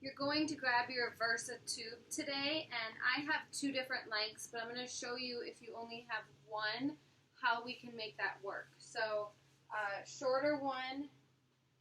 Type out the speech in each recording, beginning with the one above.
You're going to grab your Versa tube today, and I have two different lengths, but I'm going to show you if you only have one, how we can make that work. So, shorter one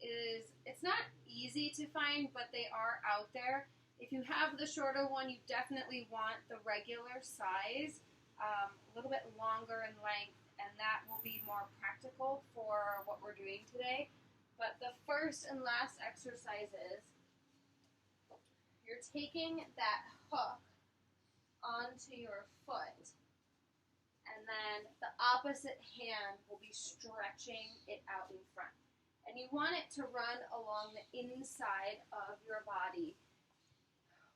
is, it's not easy to find, but they are out there. If you have the shorter one, you definitely want the regular size, a little bit longer in length, and that will be more practical for what we're doing today. But the first and last exercise is, you're taking that hook onto your foot, and then the opposite hand will be stretching it out in front. And you want it to run along the inside of your body.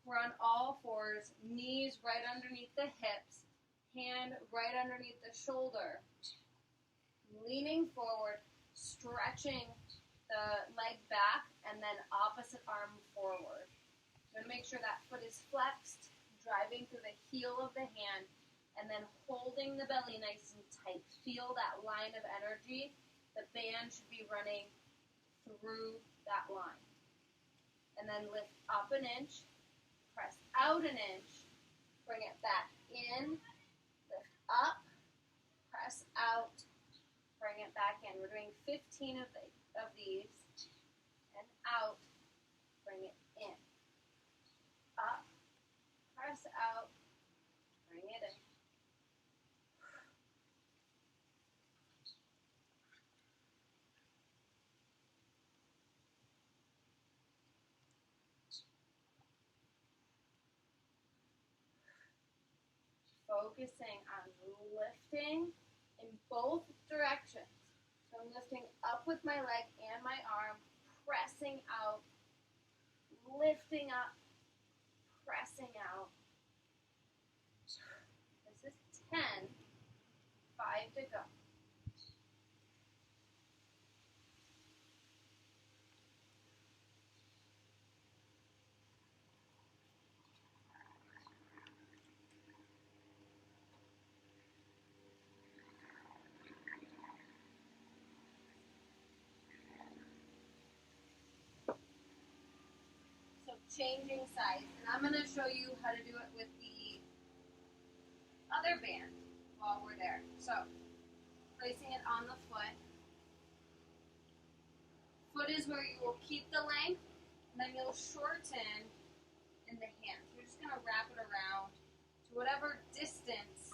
We're on all fours, knees right underneath the hips, hand right underneath the shoulder. Leaning forward, stretching the leg back, and then opposite arm forward. I'm going to make sure that foot is flexed, driving through the heel of the hand, and then holding the belly nice and tight. Feel that line of energy. The band should be running through that line. And then lift up an inch, press out an inch, bring it back in, lift up, press out, bring it back in. We're doing 15 of these, and out, bring it in. Up, press out, bring it in. Focusing on lifting in both directions. So I'm lifting up with my leg and my arm, pressing out, lifting up, pressing out. This is 10, 5 to go. So changing sides, and I'm going to show you how to do it with the other band while we're there. So, placing it on the foot. Foot is where you will keep the length, and then you'll shorten in the hands. You're just going to wrap it around to whatever distance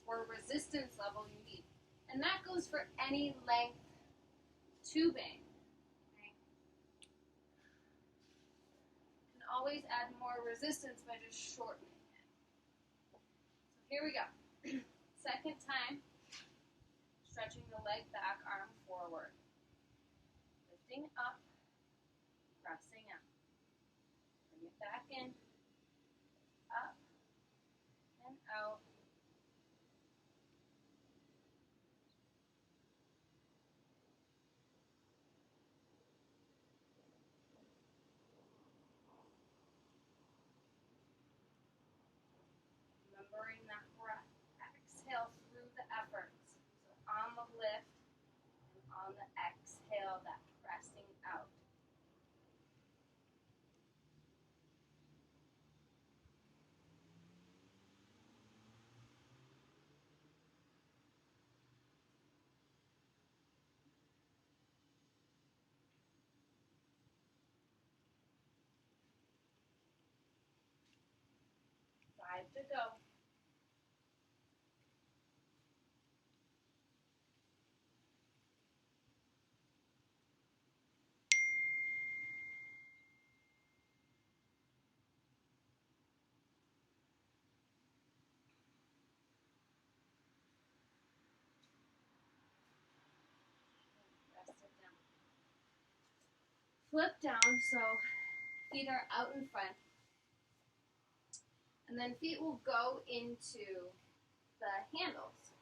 or resistance level you need. And that goes for any length tubing. Okay? You can always add more resistance by just shortening it. So here we go. Second time, stretching the leg back, arm forward. Lifting up, pressing out. Bring it back in, up, and out. Remembering that breath. Exhale through the efforts. So on the lift and on the exhale, that pressing out. Five to go. Rest it down. Flip down, so feet are out in front. And then feet will go into the handles.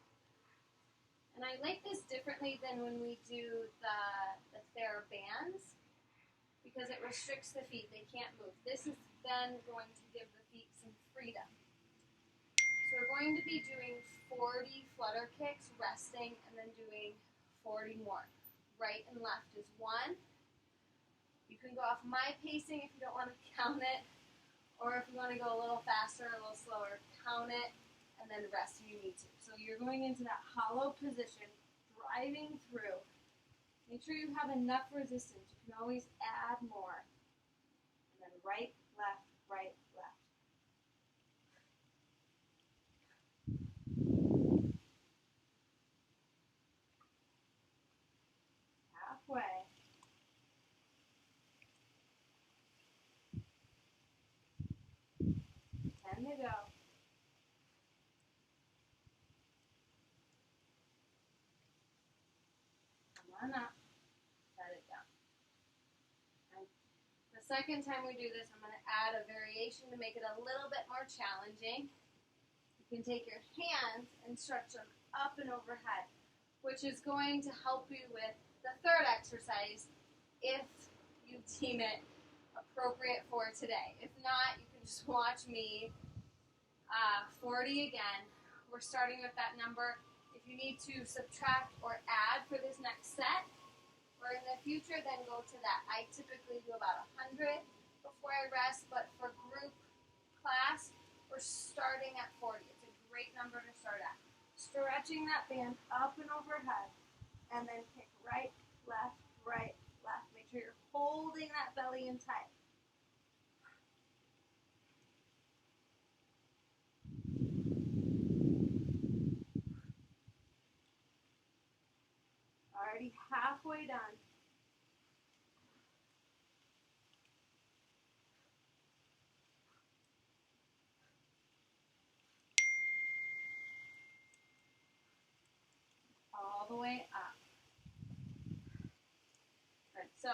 And I like this differently than when we do the TheraBands, because it restricts the feet. They can't move. This is then going to give the feet some freedom. So we're going to be doing 40 flutter kicks, resting, and then doing 40 more. Right and left is 1. You can go off my pacing if you don't want to count. count it. Or if you want to go a little faster, a little slower, count it, and then rest if you need to. So you're going into that hollow position, driving through. Make sure you have enough resistance. You can always add more. And then right, left, right, left. Halfway. 10 to go. Come on up. Set it down. And the second time we do this, I'm going to add a variation to make it a little bit more challenging. You can take your hands and stretch them up and overhead, which is going to help you with the third exercise if you deem it appropriate for today. If not, you can just watch me 40 again. We're starting with that number. If you need to subtract or add for this next set, or in the future, then go to that. I typically do about 100 before I rest, but for group class, we're starting at 40. It's a great number to start at. Stretching that band up and overhead, and then kick right, left, right, left. Make sure you're holding that belly in tight. Already halfway done. All the way up. Good. So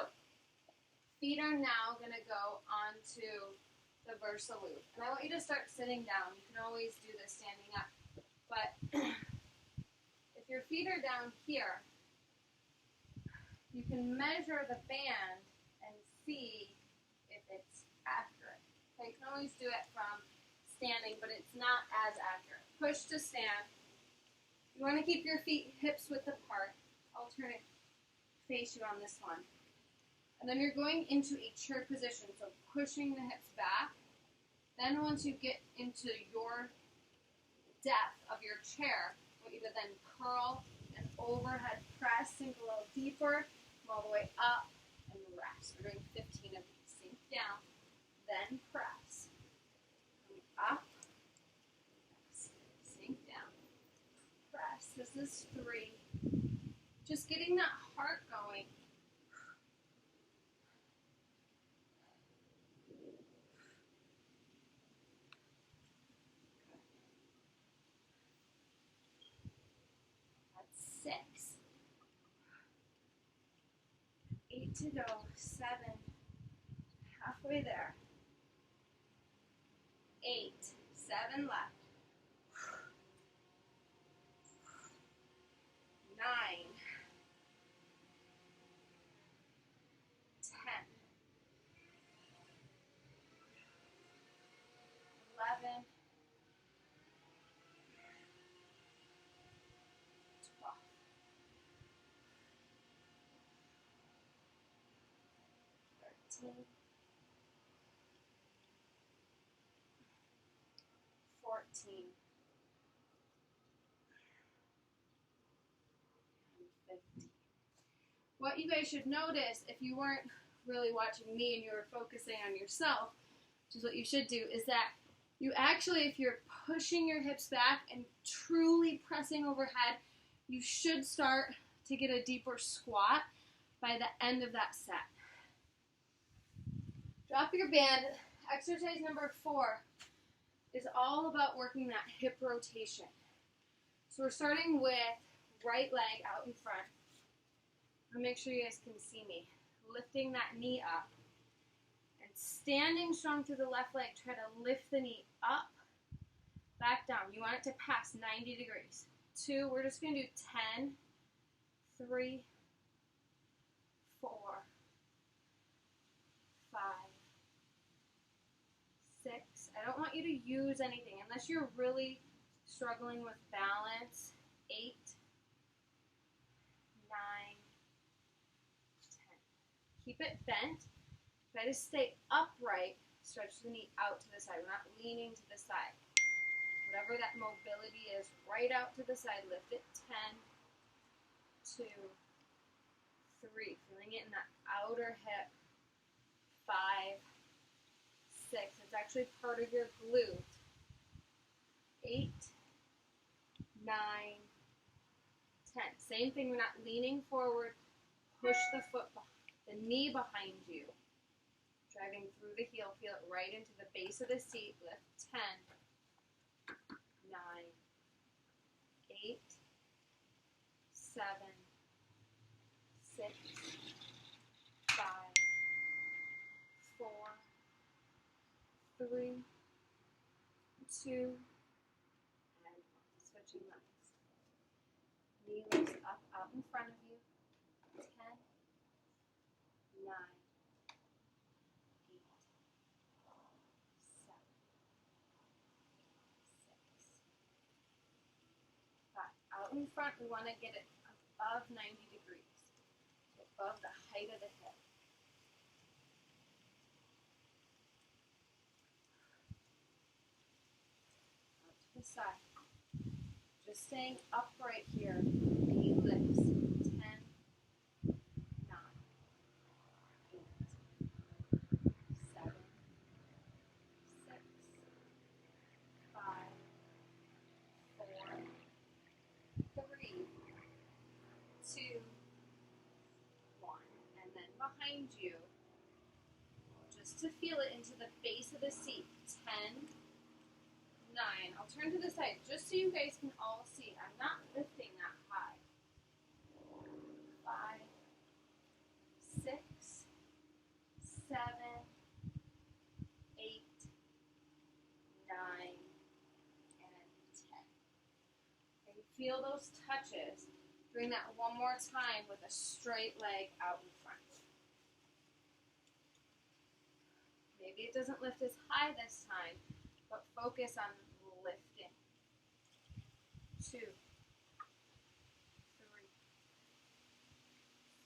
feet are now going to go onto the Versa loop. And I want you to start sitting down. You can always do this standing up. But if your feet are down here, you can measure the band and see if it's accurate. Okay, you can always do it from standing, but it's not as accurate. Push to stand. You want to keep your feet hips width apart. Alternate face you on this one. And then you're going into a chair position, so pushing the hips back. Then once you get into your depth of your chair, I want you to then curl and overhead press, sink a little deeper, all the way up, and rest. We're doing 15 of these. Sink down, then press. Coming up, sink down, press. This is 3. Just getting that heart going. That's 6. 8 to go. 7. Halfway there. 8. 7 left. 9. 10. 11. 12. 13. 14. And 15. What you guys should notice, if you weren't really watching me and you were focusing on yourself, which is what you should do, is that you actually, if you're pushing your hips back and truly pressing overhead, you should start to get a deeper squat by the end of that set. Drop your band. Exercise number 4 is all about working that hip rotation. So we're starting with right leg out in front. I'll make sure you guys can see me. Lifting that knee up. And standing strong through the left leg. Try to lift the knee up, back down. You want it to pass 90 degrees. 2, we're just going to do 10, 3, 4, 5, 6. I don't want you to use anything unless you're really struggling with balance. 8, 9, 10. Keep it bent. Try to stay upright Stretch the knee out to the side. We're not leaning to the side. Whatever that mobility is, right out to the side. Lift it. 10, 2, 3. Feeling it in that outer hip. 5, 6. It's actually part of your glute. 8, 9, 10. Same thing. We're not leaning forward. Push the foot, the knee behind you. Driving through the heel. Feel it right into the base of the seat. Lift. 10, 9, 8, 7, 6, 5, 4, 3, 2, and 1. Switching legs. Knee lifts up out in front of you. 10, 9, 8, 7, 6, 5. Out in front, we want to get it above 90 degrees. So above the height of the hip. Out to the side. Just staying upright here. Knee lifts. 10, 9, 8, 7, 6, 5, 4, 3, 2, 1. And then behind you, just to feel it into the base of the seat. 10, 9. I'll turn to the side just so you guys can all see. I'm not lifting that high. 5, 6, 7, 8, 9, and 10. And feel those touches. Doing that one more time with a straight leg out in front. Maybe it doesn't lift as high this time, but focus on lifting. 2, 3,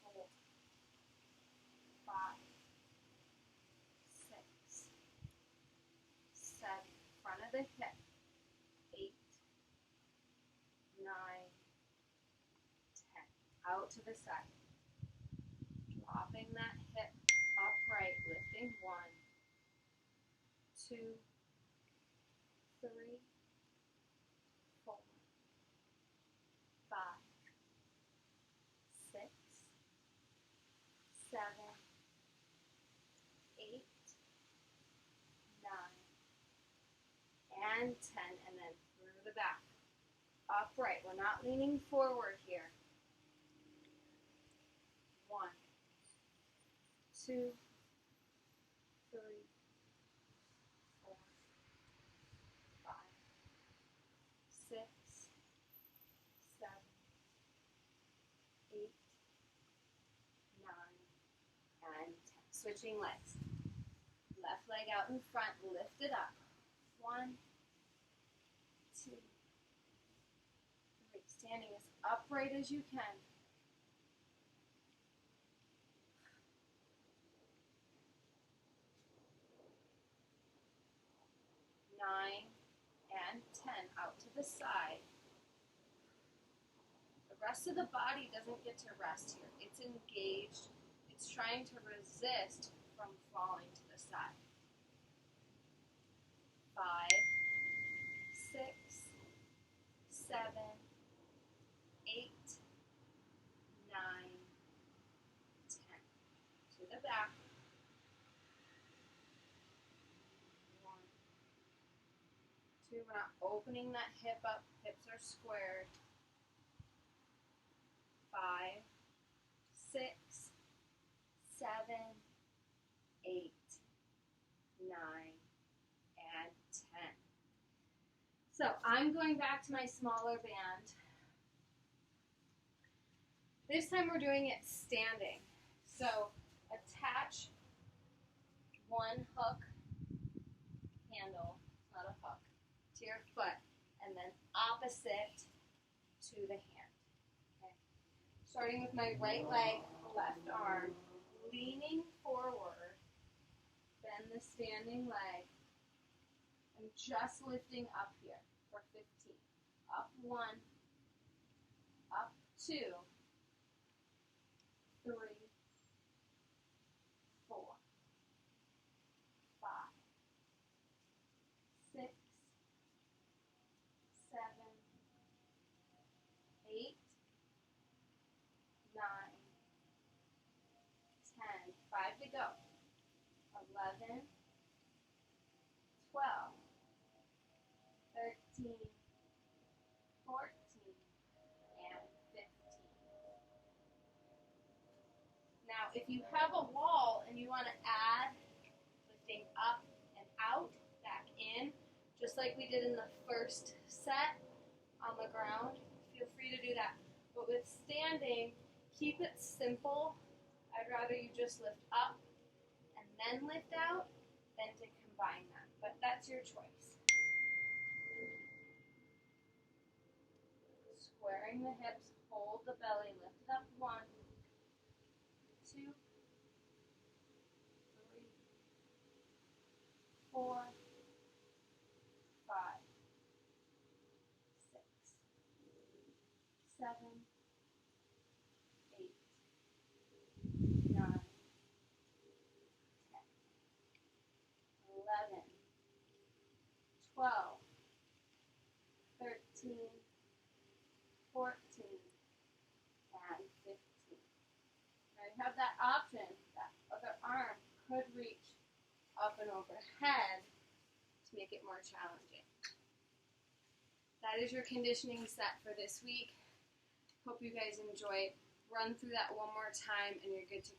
4, 5, 6, 7. Front of the hip. 8, 9, 10. Out to the side. Dropping that hip upright, lifting. 1, 2, 3, 4, 5, 6, 7, 8, 9, and 10, and then through the back. Upright. We're not leaning forward here. 1, 2, 3, 4, 5, 6, 7, 8, 9, and 10. Switching legs. Left leg out in front, lift it up. 1, 2, 3. Standing as upright as you can. 9 and 10. Out to the side. The rest of the body doesn't get to rest here. It's engaged. It's trying to resist from falling to the side. 5, 6, 7, 8, 9, 10. To the back. 1, 2. We're not opening that hip up. Hips are squared. 5, 6, 7, 8, 9, and 10. So I'm going back to my smaller band. This time we're doing it standing. So attach one hook handle, not a hook, to your foot, and then opposite to the hand. Okay. Starting with my right leg, left arm, leaning forward, Bend the standing leg. I'm just lifting up here for 15. Up 1, up 2, 3, 4, 5, 6, 7, 8, 9, 10. 5 to go. 11, 12, 13, 14, and 15. Now, if you have a wall and you want to add lifting up and out, back in, just like we did in the first set on the ground, feel free to do that. But with standing, keep it simple. I'd rather you just lift up and then lift out than to combine them. But that's your choice. Squaring the hips, hold the belly, lift it up. 1, 2, 3, 4, 5, 6, 7, 8, 9, 10, 11, 12, 13, 14, and 15. Now you have that option, that other arm could reach up and overhead to make it more challenging. That is your conditioning set for this week. Hope you guys enjoyed. Run through that one more time and you're good to